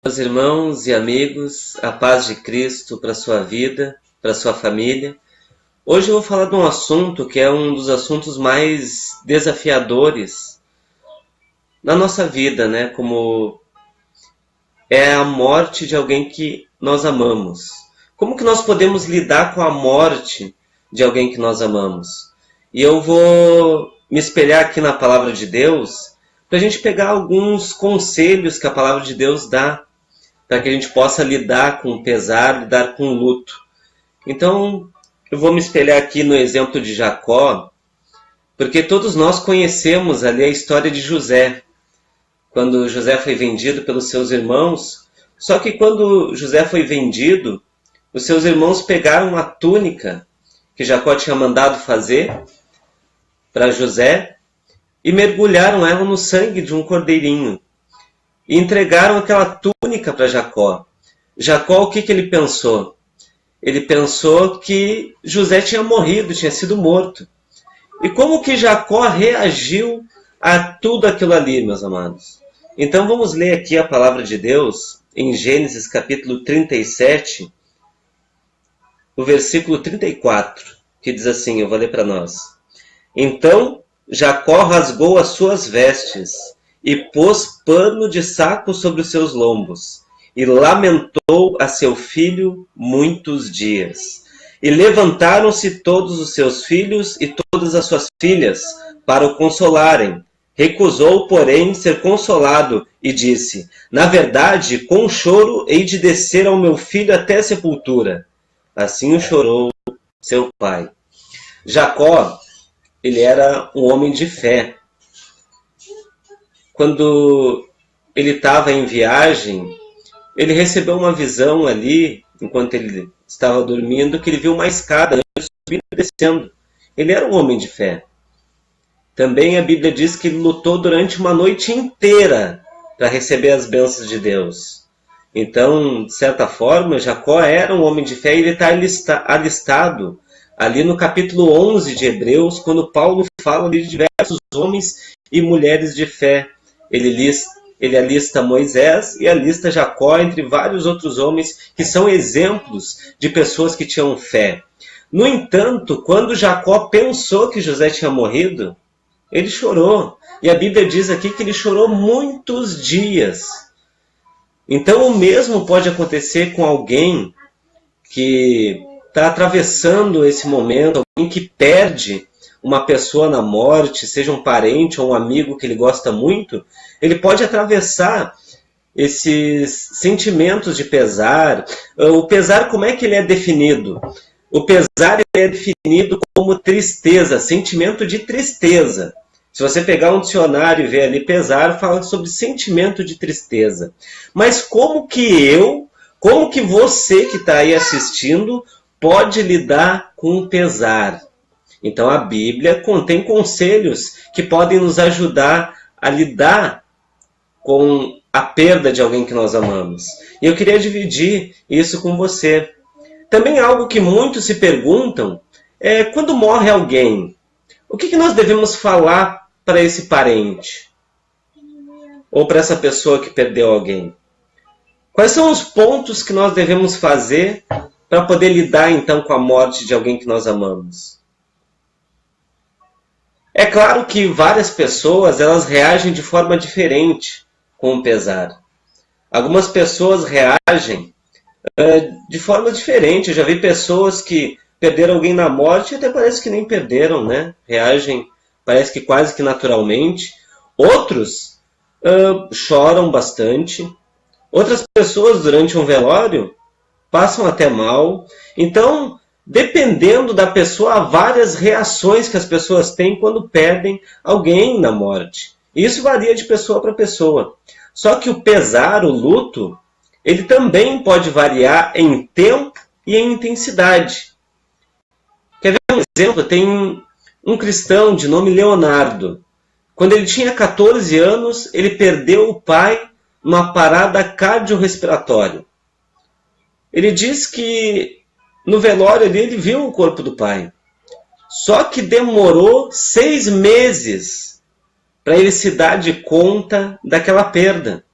Meus irmãos e amigos, a paz de Cristo para a sua vida, para a sua família. Hoje eu vou falar de um assunto que é um dos assuntos mais desafiadores na nossa vida, né? Como é a morte de alguém que nós amamos. Como que nós podemos lidar com a morte de alguém que nós amamos? E eu vou me espelhar aqui na palavra de Deus para a gente pegar alguns conselhos que a palavra de Deus dá para que a gente possa lidar com o pesar, lidar com o luto. Então, eu vou me espelhar aqui no exemplo de Jacó, porque todos nós conhecemos ali a história de José, quando José foi vendido pelos seus irmãos. Só que quando José foi vendido, os seus irmãos pegaram a túnica que Jacó tinha mandado fazer para José e mergulharam ela no sangue de um cordeirinho. E entregaram aquela túnica para Jacó. Jacó, o que ele pensou? Ele pensou que José tinha morrido, tinha sido morto. E como que Jacó reagiu a tudo aquilo ali, meus amados? Então vamos ler aqui a palavra de Deus em Gênesis capítulo 37, o versículo 34, que diz assim, eu vou ler para nós. Então Jacó rasgou as suas vestes e pôs pano de saco sobre os seus lombos, e lamentou a seu filho muitos dias. E levantaram-se todos os seus filhos e todas as suas filhas para o consolarem. Recusou, porém, ser consolado, e disse, na verdade, com choro hei de descer ao meu filho até a sepultura. Assim o chorou seu pai. Jacó, ele era um homem de fé. Quando ele estava em viagem, ele recebeu uma visão ali, enquanto ele estava dormindo, que ele viu uma escada subindo e descendo. Ele era um homem de fé. Também a Bíblia diz que ele lutou durante uma noite inteira para receber as bênçãos de Deus. Então, de certa forma, Jacó era um homem de fé e ele está alistado ali no capítulo 11 de Hebreus, quando Paulo fala de diversos homens e mulheres de fé. Ele alista Moisés e alista Jacó, entre vários outros homens que são exemplos de pessoas que tinham fé. No entanto, quando Jacó pensou que José tinha morrido, ele chorou. E a Bíblia diz aqui que ele chorou muitos dias. Então o mesmo pode acontecer com alguém que está atravessando esse momento, alguém que perde uma pessoa na morte, seja um parente ou um amigo que ele gosta muito, ele pode atravessar esses sentimentos de pesar. O pesar, como é que ele é definido? O pesar é definido como tristeza, sentimento de tristeza. Se você pegar um dicionário e ver ali pesar, fala sobre sentimento de tristeza. Mas como que você que está aí assistindo pode lidar com o pesar? Então a Bíblia contém conselhos que podem nos ajudar a lidar com a perda de alguém que nós amamos. E eu queria dividir isso com você. Também algo que muitos se perguntam é, quando morre alguém, o que nós devemos falar para esse parente? Ou para essa pessoa que perdeu alguém? Quais são os pontos que nós devemos fazer para poder lidar então com a morte de alguém que nós amamos? É claro que várias pessoas elas reagem de forma diferente com o pesar. Algumas pessoas reagem de forma diferente. Eu já vi pessoas que perderam alguém na morte e até parece que nem perderam, né? Reagem, parece que quase que naturalmente. Outros choram bastante. Outras pessoas, durante um velório, passam até mal. Então, dependendo da pessoa, há várias reações que as pessoas têm quando perdem alguém na morte. Isso varia de pessoa para pessoa. Só que o pesar, o luto, ele também pode variar em tempo e em intensidade. Quer ver um exemplo? Tem um cristão de nome Leonardo. Quando ele tinha 14 anos, ele perdeu o pai numa parada cardiorrespiratória. Ele diz que no velório ali ele viu o corpo do pai. Só que demorou 6 meses para ele se dar de conta daquela perda.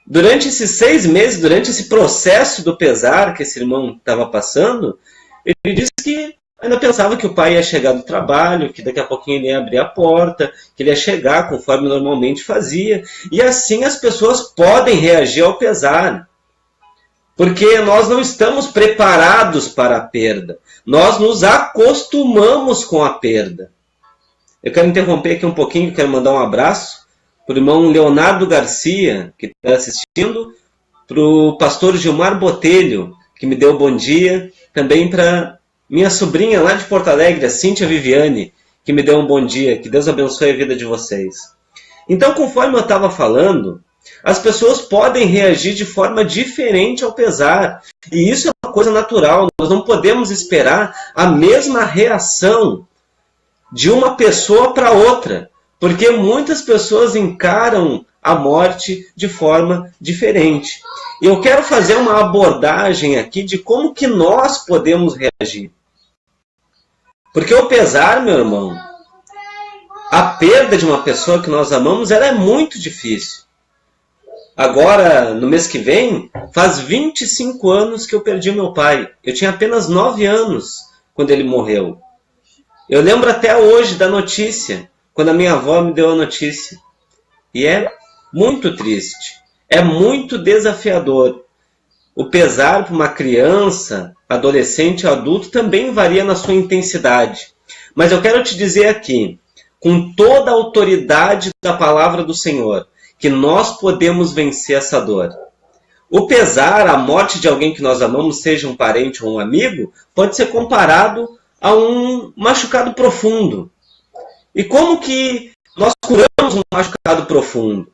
durante esses 6 meses, durante esse processo do pesar que esse irmão estava passando, ele disse que ainda pensava que o pai ia chegar do trabalho, que daqui a pouquinho ele ia abrir a porta, que ele ia chegar conforme normalmente fazia. E assim as pessoas podem reagir ao pesar. Porque nós não estamos preparados para a perda. Nós nos acostumamos com a perda. Eu quero interromper aqui um pouquinho, quero mandar um abraço para o irmão Leonardo Garcia, que está assistindo, para o pastor Gilmar Botelho, que me deu bom dia, também para minha sobrinha lá de Porto Alegre, a Cíntia Viviane, que me deu um bom dia. Que Deus abençoe a vida de vocês. Então, conforme eu estava falando, as pessoas podem reagir de forma diferente ao pesar. E isso é uma coisa natural. Nós não podemos esperar a mesma reação de uma pessoa para outra. Porque muitas pessoas encaram a morte de forma diferente. E eu quero fazer uma abordagem aqui de como que nós podemos reagir. Porque o pesar, meu irmão, a perda de uma pessoa que nós amamos, ela é muito difícil. Agora, no mês que vem, faz 25 anos que eu perdi meu pai. Eu tinha apenas 9 anos quando ele morreu. Eu lembro até hoje da notícia, quando a minha avó me deu a notícia. E é muito triste, é muito desafiador. O pesar para uma criança, adolescente ou adulto também varia na sua intensidade. Mas eu quero te dizer aqui, com toda a autoridade da palavra do Senhor, que nós podemos vencer essa dor. O pesar, a morte de alguém que nós amamos, seja um parente ou um amigo, pode ser comparado a um machucado profundo. E como que nós curamos um machucado profundo?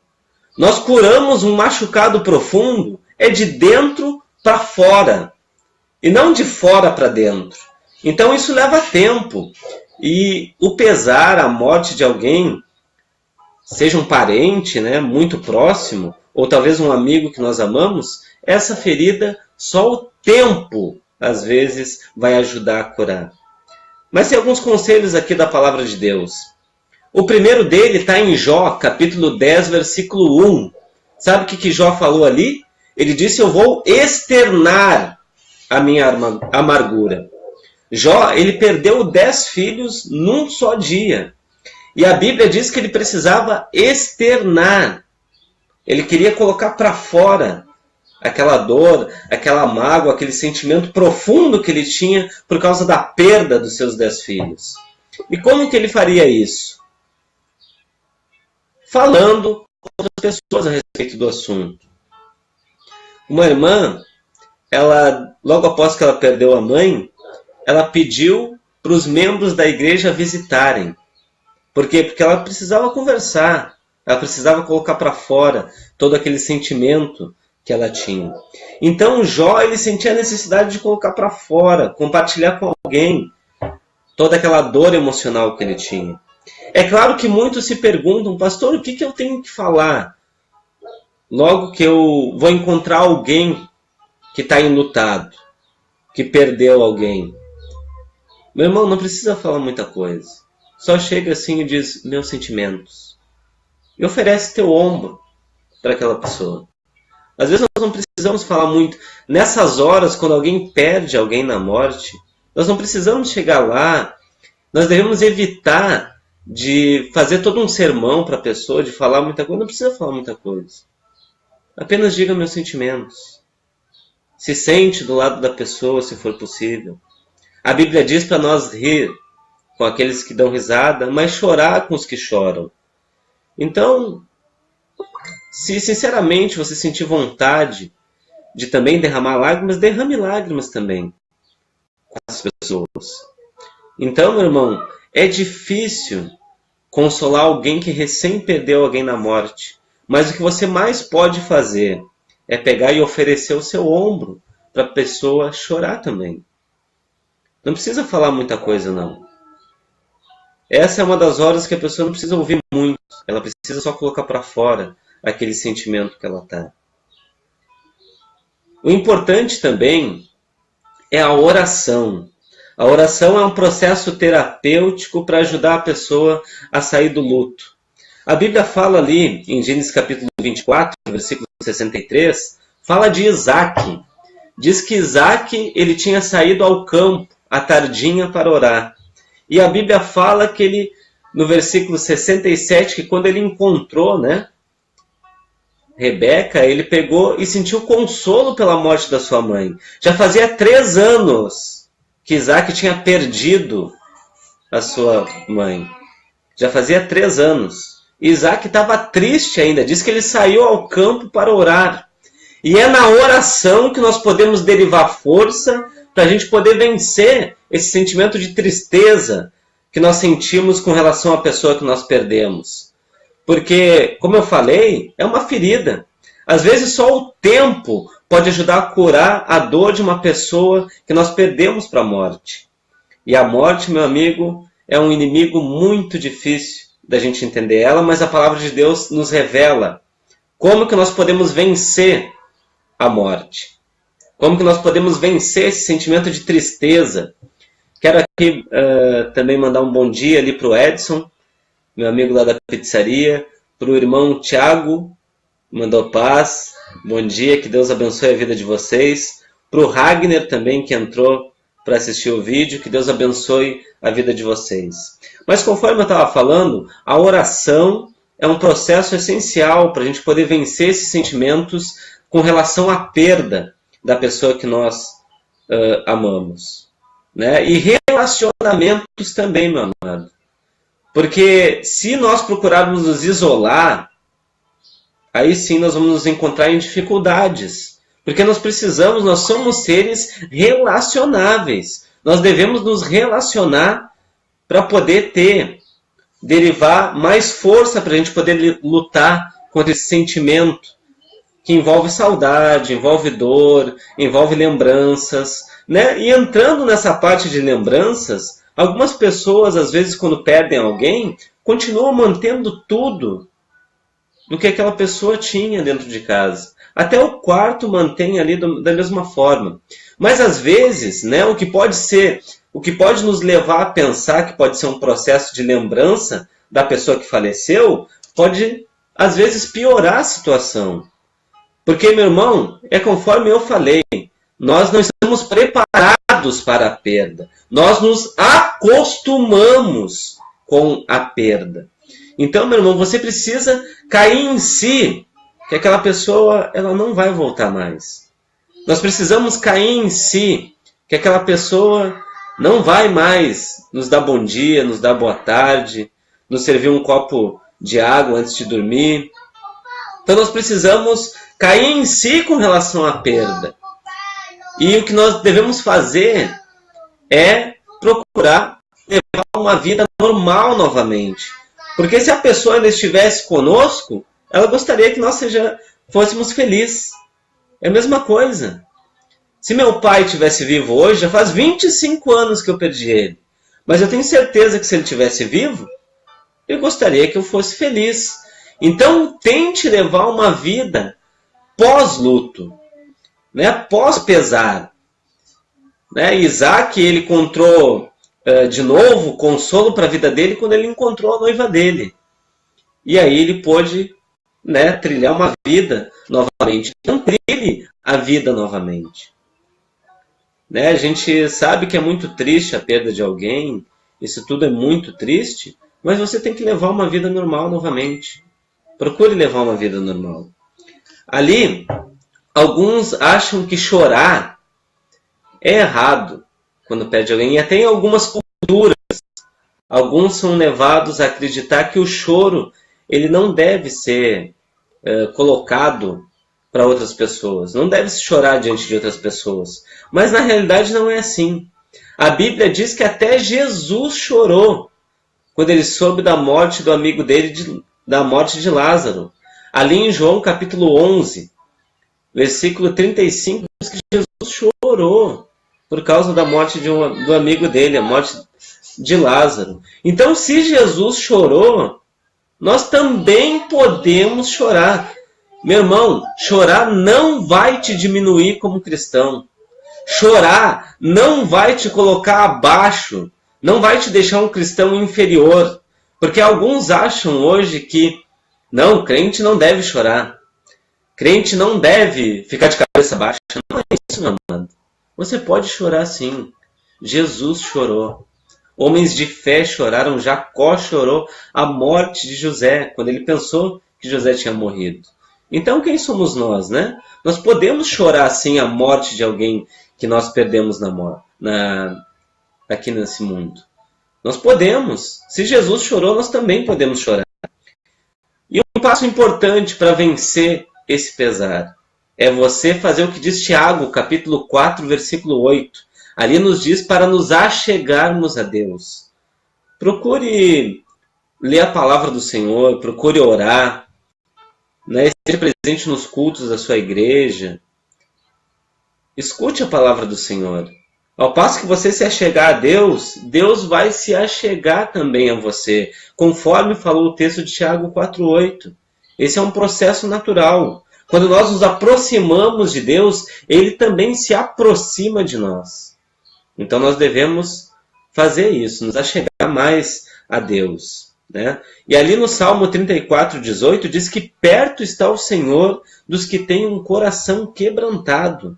Nós curamos um machucado profundo é de dentro para fora, e não de fora para dentro. Então isso leva tempo. E o pesar, a morte de alguém, seja um parente, né, muito próximo, ou talvez um amigo que nós amamos, essa ferida só o tempo, às vezes, vai ajudar a curar. Mas tem alguns conselhos aqui da palavra de Deus. O primeiro dele está em Jó, capítulo 10, versículo 1. Sabe o que Jó falou ali? Ele disse, eu vou externar a minha amargura. Jó, ele perdeu 10 filhos num só dia. E a Bíblia diz que ele precisava externar. Ele queria colocar para fora aquela dor, aquela mágoa, aquele sentimento profundo que ele tinha por causa da perda dos seus 10 filhos. E como que ele faria isso? Falando com outras pessoas a respeito do assunto. Uma irmã, ela, logo após que ela perdeu a mãe, ela pediu para os membros da igreja visitarem. Por quê? Porque ela precisava conversar, ela precisava colocar para fora todo aquele sentimento que ela tinha. Então Jó, ele sentia a necessidade de colocar para fora, compartilhar com alguém toda aquela dor emocional que ele tinha. É claro que muitos se perguntam, pastor, o que eu tenho que falar? Logo que eu vou encontrar alguém que está enlutado, que perdeu alguém. Meu irmão, não precisa falar muita coisa. Só chega assim e diz, meus sentimentos. E oferece teu ombro para aquela pessoa. Às vezes nós não precisamos falar muito. Nessas horas, quando alguém perde alguém na morte, nós não precisamos chegar lá. Nós devemos evitar de fazer todo um sermão para a pessoa, de falar muita coisa. Não precisa falar muita coisa. Apenas diga meus sentimentos. Se sente do lado da pessoa, se for possível. A Bíblia diz para nós rir com aqueles que dão risada, mas chorar com os que choram. Então, se sinceramente você sentir vontade de também derramar lágrimas, derrame lágrimas também com as pessoas. Então, meu irmão, é difícil consolar alguém que recém perdeu alguém na morte. Mas o que você mais pode fazer é pegar e oferecer o seu ombro para a pessoa chorar também. Não precisa falar muita coisa, não. Essa é uma das horas que a pessoa não precisa ouvir muito. Ela precisa só colocar para fora aquele sentimento que ela está. O importante também é a oração. A oração é um processo terapêutico para ajudar a pessoa a sair do luto. A Bíblia fala ali, em Gênesis capítulo 24, versículo 63, fala de Isaac. Diz que Isaac ele tinha saído ao campo à tardinha para orar. E a Bíblia fala que ele, no versículo 67, que quando ele encontrou, Rebeca, ele pegou e sentiu consolo pela morte da sua mãe. Já fazia 3 anos que Isaac tinha perdido a sua mãe. Já fazia 3 anos. E Isaac estava triste ainda. Diz que ele saiu ao campo para orar. E é na oração que nós podemos derivar força para a gente poder vencer esse sentimento de tristeza que nós sentimos com relação à pessoa que nós perdemos. Porque, como eu falei, é uma ferida. Às vezes só o tempo pode ajudar a curar a dor de uma pessoa que nós perdemos para a morte. E a morte, meu amigo, é um inimigo muito difícil da gente entender ela, mas a palavra de Deus nos revela como que nós podemos vencer a morte. Como que nós podemos vencer esse sentimento de tristeza. Quero aqui também mandar um bom dia ali para o Edson, meu amigo lá da pizzaria, para o irmão Tiago, mandou paz, bom dia, que Deus abençoe a vida de vocês. Para o Ragner também, que entrou para assistir o vídeo, que Deus abençoe a vida de vocês. Mas conforme eu estava falando, a oração é um processo essencial para a gente poder vencer esses sentimentos com relação à perda da pessoa que nós amamos. E relacionamentos também, meu amado. Porque se nós procurarmos nos isolar, aí sim nós vamos nos encontrar em dificuldades. Porque nós somos seres relacionáveis. Nós devemos nos relacionar para poder derivar mais força para a gente poder lutar contra esse sentimento que envolve saudade, envolve dor, envolve lembranças. E entrando nessa parte de lembranças, algumas pessoas, às vezes, quando perdem alguém, continuam mantendo tudo do que aquela pessoa tinha dentro de casa. Até o quarto mantém ali da mesma forma. Mas, às vezes, o que pode nos levar a pensar que pode ser um processo de lembrança da pessoa que faleceu, pode, às vezes, piorar a situação. Porque, meu irmão, é conforme eu falei, nós não estamos preparados para a perda. Nós nos acostumamos com a perda. Então, meu irmão, você precisa cair em si, que aquela pessoa ela não vai voltar mais. Nós precisamos cair em si, que aquela pessoa não vai mais nos dar bom dia, nos dar boa tarde, nos servir um copo de água antes de dormir. Então, nós precisamos cair em si com relação à perda. E o que nós devemos fazer é procurar levar uma vida normal novamente. Porque se a pessoa ainda estivesse conosco, ela gostaria que nós fôssemos felizes. É a mesma coisa. Se meu pai estivesse vivo hoje, já faz 25 anos que eu perdi ele. Mas eu tenho certeza que se ele estivesse vivo, eu gostaria que eu fosse feliz. Então, tente levar uma vida pós-luto, pós-pesar. Isaac, ele encontrou de novo consolo para a vida dele quando ele encontrou a noiva dele. E aí ele pôde trilhar uma vida novamente. Então, trilhe a vida novamente. A gente sabe que é muito triste a perda de alguém, isso tudo é muito triste, mas você tem que levar uma vida normal novamente. Procure levar uma vida normal. Ali, alguns acham que chorar é errado quando perde alguém. E até em algumas culturas, alguns são levados a acreditar que o choro ele não deve ser colocado para outras pessoas. Não deve se chorar diante de outras pessoas. Mas na realidade não é assim. A Bíblia diz que até Jesus chorou quando ele soube da morte do amigo dele, da morte de Lázaro. Ali em João capítulo 11, versículo 35, diz que Jesus chorou por causa da morte do amigo dele, a morte de Lázaro. Então, se Jesus chorou, nós também podemos chorar. Meu irmão, chorar não vai te diminuir como cristão. Chorar não vai te colocar abaixo, não vai te deixar um cristão inferior. Porque alguns acham hoje que não, crente não deve chorar. Crente não deve ficar de cabeça baixa. Não é isso, meu amado. Você pode chorar sim. Jesus chorou. Homens de fé choraram. Jacó chorou a morte de José, quando ele pensou que José tinha morrido. Então quem somos nós, né? Nós podemos chorar sim a morte de alguém que nós perdemos aqui nesse mundo. Nós podemos. Se Jesus chorou, nós também podemos chorar. E um passo importante para vencer esse pesar é você fazer o que diz Tiago, capítulo 4, versículo 8. Ali nos diz para nos achegarmos a Deus. Procure ler a palavra do Senhor, procure orar, né? Esteja presente nos cultos da sua igreja. Escute a palavra do Senhor. Ao passo que você se achegar a Deus, Deus vai se achegar também a você, conforme falou o texto de Tiago 4,8. Esse é um processo natural. Quando nós nos aproximamos de Deus, Ele também se aproxima de nós. Então nós devemos fazer isso, nos achegar mais a Deus, né? E ali no Salmo 34,18 diz que perto está o Senhor dos que têm um coração quebrantado.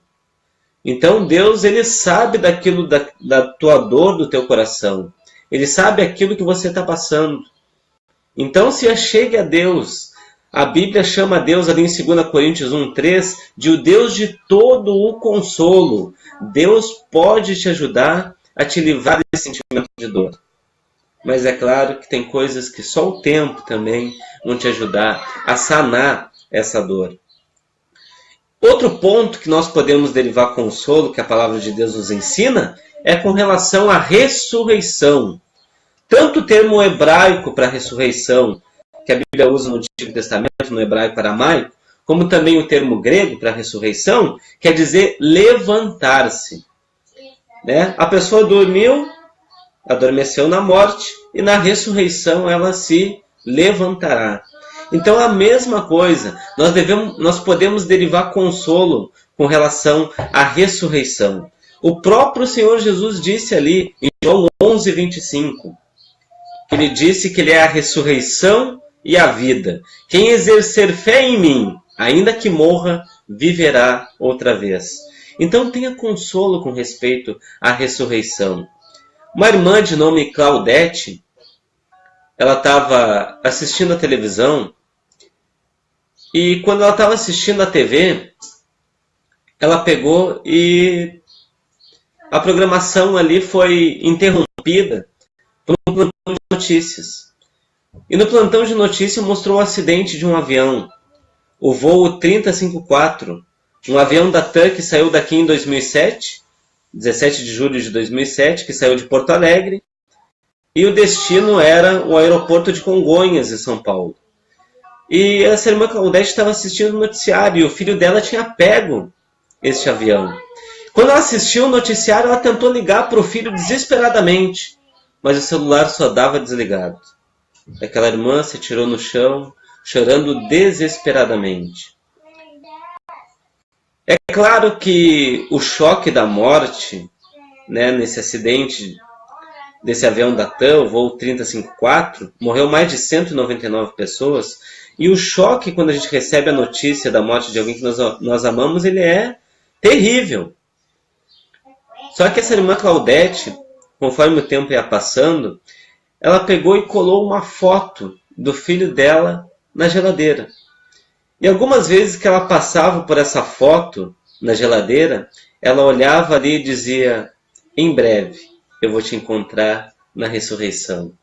Então Deus, Ele sabe daquilo da tua dor do teu coração. Ele sabe aquilo que você está passando. Então se achegue a Deus. A Bíblia chama Deus ali em 2 Coríntios 1,3 de o Deus de todo o consolo. Deus pode te ajudar a te livrar desse sentimento de dor. Mas é claro que tem coisas que só o tempo também vão te ajudar a sanar essa dor. Outro ponto que nós podemos derivar consolo, que a palavra de Deus nos ensina, é com relação à ressurreição. Tanto o termo hebraico para ressurreição, que a Bíblia usa no Antigo Testamento, no hebraico aramaico, como também o termo grego para ressurreição, quer dizer levantar-se. Né? A pessoa dormiu, adormeceu na morte, e na ressurreição ela se levantará. Então a mesma coisa, nós podemos derivar consolo com relação à ressurreição. O próprio Senhor Jesus disse ali, em João 11:25, que Ele disse que Ele é a ressurreição e a vida. Quem exercer fé em mim, ainda que morra, viverá outra vez. Então tenha consolo com respeito à ressurreição. Uma irmã de nome Claudete, ela estava assistindo a televisão, e quando ela estava assistindo a TV, ela pegou e a programação ali foi interrompida por um plantão de notícias. E no plantão de notícias mostrou o acidente de um avião, o voo 3054, um avião da TAM que saiu daqui em 2007, 17 de julho de 2007, que saiu de Porto Alegre, e o destino era o aeroporto de Congonhas, em São Paulo. E essa irmã Claudete estava assistindo o noticiário e o filho dela tinha pego este avião. Quando ela assistiu o noticiário, ela tentou ligar para o filho desesperadamente, mas o celular só dava desligado. Aquela irmã se tirou no chão, chorando desesperadamente. É claro que o choque da morte, né, nesse acidente desse avião da TAM, o voo 3054, morreu mais de 199 pessoas. E o choque, quando a gente recebe a notícia da morte de alguém que nós amamos, ele é terrível. Só que essa irmã Claudete, conforme o tempo ia passando, ela pegou e colou uma foto do filho dela na geladeira. E algumas vezes que ela passava por essa foto na geladeira, ela olhava ali e dizia: em breve eu vou te encontrar na ressurreição.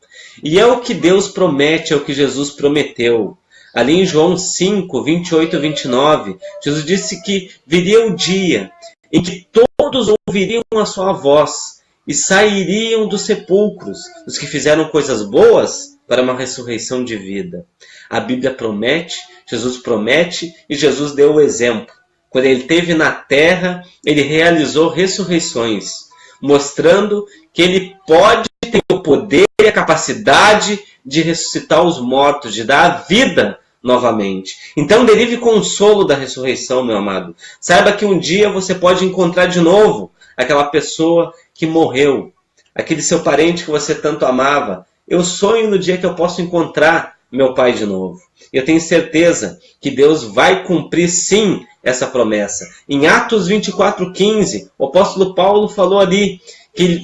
E é o que Deus promete, é o que Jesus prometeu. Ali em João 5, 28 e 29, Jesus disse que viria o dia em que todos ouviriam a sua voz e sairiam dos sepulcros, os que fizeram coisas boas, para uma ressurreição de vida. A Bíblia promete, Jesus promete e Jesus deu o exemplo. Quando ele esteve na terra, ele realizou ressurreições, mostrando que ele pode ter o poder e a capacidade de ressuscitar os mortos, de dar a vida novamente. Então derive consolo da ressurreição, meu amado. Saiba que um dia você pode encontrar de novo aquela pessoa que morreu, aquele seu parente que você tanto amava. eu sonho no dia que eu posso encontrar meu pai de novo. Eu tenho certeza que Deus vai cumprir sim essa promessa. Em Atos 24:15, o apóstolo Paulo falou ali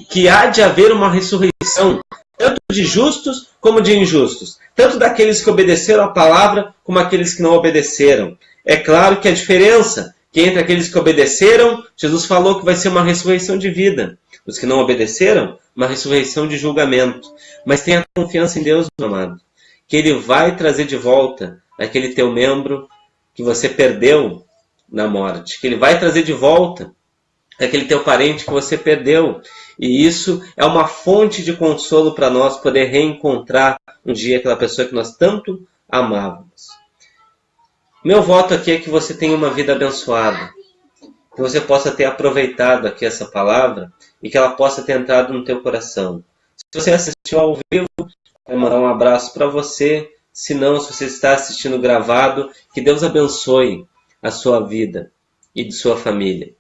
que há de haver uma ressurreição, tanto de justos como de injustos, tanto daqueles que obedeceram a palavra como aqueles que não obedeceram. É claro que a diferença que entre aqueles que obedeceram, Jesus falou que vai ser uma ressurreição de vida. Os que não obedeceram, uma ressurreição de julgamento. Mas tenha confiança em Deus, meu amado, que Ele vai trazer de volta aquele teu membro que você perdeu na morte, que Ele vai trazer de volta aquele teu parente que você perdeu. E isso é uma fonte de consolo para nós poder reencontrar um dia aquela pessoa que nós tanto amávamos. Meu voto aqui é que você tenha uma vida abençoada, que você possa ter aproveitado aqui essa palavra e que ela possa ter entrado no teu coração. Se você assistiu ao vivo, eu vou mandar um abraço para você. Se não, se você está assistindo gravado, que Deus abençoe a sua vida e de sua família.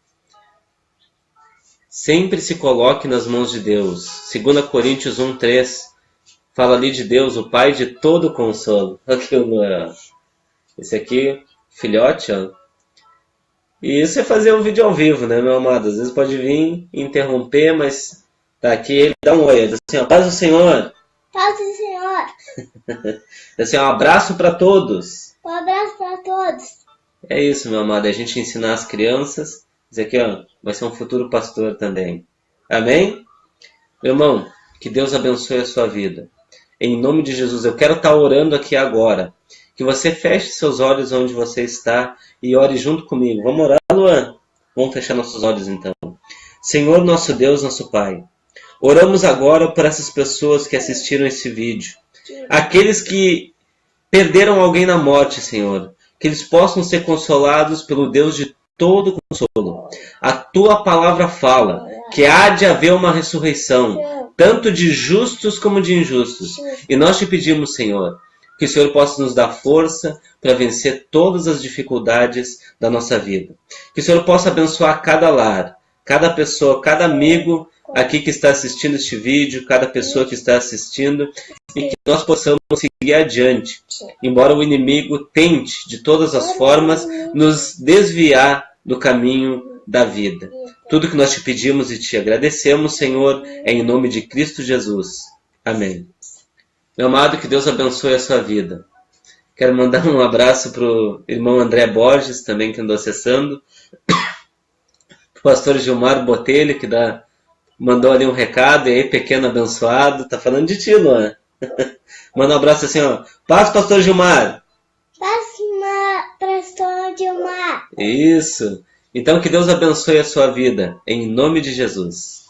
Sempre se coloque nas mãos de Deus. 2 Coríntios 1:3 fala ali de Deus, o Pai de todo consolo. Aqui o Luan. Esse aqui, filhote, ó. E isso é fazer um vídeo ao vivo, né, meu amado? Às vezes pode vir interromper, mas tá aqui, ele dá um oi. Diz assim, ó, paz do Senhor. Paz do Senhor. Diz assim, ó, um abraço para todos. Um abraço para todos. É isso, meu amado. É a gente ensinar as crianças. Isso aqui, ó, vai ser um futuro pastor também. Amém? Meu irmão, que Deus abençoe a sua vida. Em nome de Jesus, eu quero estar orando aqui agora. Que você feche seus olhos onde você está e ore junto comigo. Vamos orar, Luan? Vamos fechar nossos olhos então. Senhor, nosso Deus, nosso Pai. Oramos agora por essas pessoas que assistiram esse vídeo. Aqueles que perderam alguém na morte, Senhor. Que eles possam ser consolados pelo Deus de todo consolo. A Tua palavra fala que há de haver uma ressurreição, tanto de justos como de injustos. E nós te pedimos, Senhor, que o Senhor possa nos dar força para vencer todas as dificuldades da nossa vida. Que o Senhor possa abençoar cada lar, cada pessoa, cada amigo aqui que está assistindo este vídeo, cada pessoa que está assistindo, e que nós possamos seguir adiante, embora o inimigo tente, de todas as formas, nos desviar do caminho da vida. Tudo que nós te pedimos e te agradecemos, Senhor, é em nome de Cristo Jesus. Amém. Meu amado, que Deus abençoe a sua vida. Quero mandar um abraço para o irmão André Borges, também que andou acessando. Para o pastor Gilmar Botelho, que mandou ali um recado. E aí, pequeno abençoado. Tá falando de ti, Luan. Manda um abraço assim, ó. Paz, pastor Gilmar. Paz, pastor Gilmar. Isso. Então, que Deus abençoe a sua vida. Em nome de Jesus.